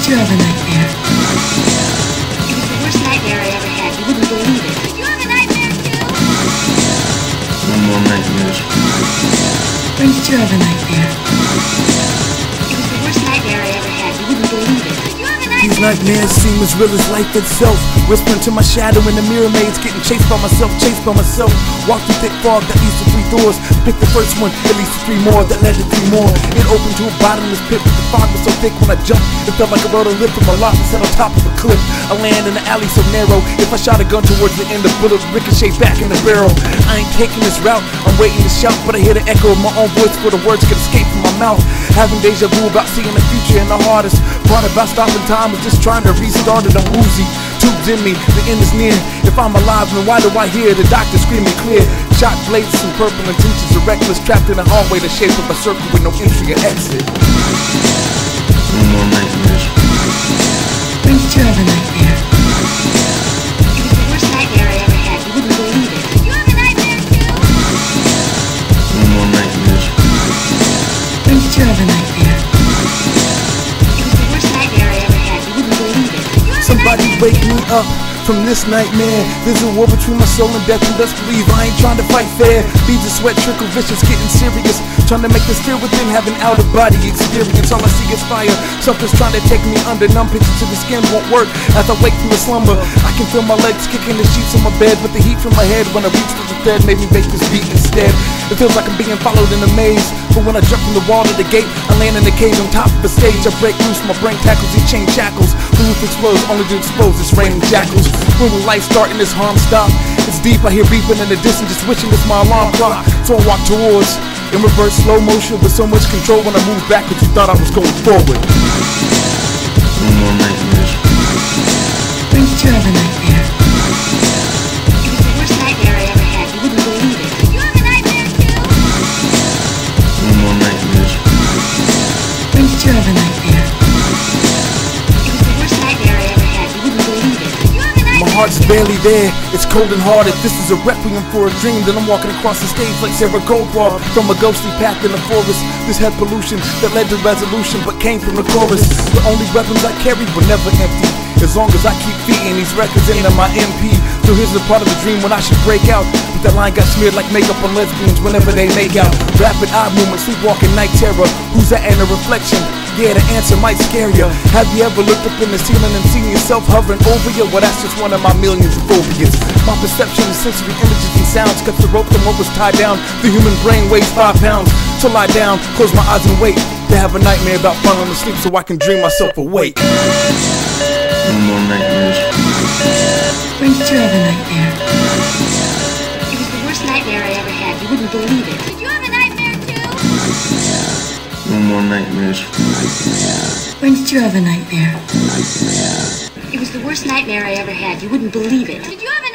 did you have a nightmare? It was the worst nightmare I ever had. You wouldn't believe it. Did you have a nightmare too? No more nightmares. When did you have a nightmare? It was the worst nightmare I ever had. You wouldn't believe it. Did you have a nightmare? These nightmares seem as real as life itself. Whispering to my shadow in the mirror maze, getting chased by myself, Walk through thick fog that leads to 3 doors. Pick the first one, it leads to 3 more, that led to 3 more. It opened to a bottomless pit, but the fog was so thick when I jumped, it felt like I rode a lift from a loft and sat on top of a cliff. I land in an alley so narrow, if I shot a gun towards the end, the bullet would ricochet back in the barrel. I ain't taking this route, I'm waiting to shout, but I hear the echo of my own voice before the words could escape from my mouth. Having deja vu about seeing the future, and the hardest part about stopping time is just trying to restart it. I'm woozy, tubes in me, the end is near. If I'm alive, then why do I hear the doctor screaming clear? Shot blades and purple intentions are reckless, trapped in a hallway the shape of a circle with no entry or exit. No more nightmares. When did you have a nightmare? It was the worst nightmare I ever had. You wouldn't believe it. Did you have a nightmare too? No more nightmares. When did you have a nightmare? It was the worst nightmare I ever had. You wouldn't believe it. Did you have a Somebody nightmare? wake me up from this nightmare. There's a war between my soul and death, and best believe I ain't trying to fight fair. Beads of sweat trickle vicious, getting serious, trying to make the fear within have an out-of-body experience. All I see is fire, something's trying to take me under. Numb pictures to the skin won't work as I wake from the slumber. I can feel my legs kicking the sheets on my bed, but the heat from my head when I reach for the thread made me make this beat instead. It feels like I'm being followed in a maze, but when I jump from the wall to the gate, I land in the cage on top of the stage. I break loose, my brain tackles these chain shackles. The roof explodes only to expose this raining jackals. When will life start and this harm stop? It's deep, I hear beeping in the distance, just wishing it's my alarm clock. So I walk towards, in reverse slow motion with so much control. When I move backwards, you thought I was going forward. No more nightmares. When did you have a nightmare? It was the worst nightmare I ever had. You wouldn't believe it. Did you have a nightmare too? No more nightmares. When did you have a nightmare? It was the worst nightmare I ever had. You wouldn't believe it. Did you have a nightmare? My heart's barely there, it's cold and hearted. This is a requiem for a dream. Then I'm walking across the stage like Sarah Goldwall from a ghostly path in the forest. This had pollution that led to resolution, but came from the chorus. The only weapons I carried were never empty, as long as I keep feeding these records into my MP. So here's the part of the dream when I should break out, but that line got smeared like makeup on lesbians whenever they make out. Rapid eye movement, sleepwalking night terror. Who's that in a reflection? Yeah, the answer might scare you. Have you ever looked up in the ceiling and seen yourself hovering over you? Well, that's just one of my millions of phobias. My perception of sensory images and sounds cuts the rope from what was tied down. The human brain weighs 5 pounds. To lie down, close my eyes and wait to have a nightmare about falling asleep so I can dream myself awake. No more nightmares. When did you have a nightmare? It was the worst nightmare I ever had. You wouldn't believe it. Did you have a nightmare too? No more nightmares. When did you have a nightmare? It was the worst nightmare I ever had. You wouldn't believe it. Did you have a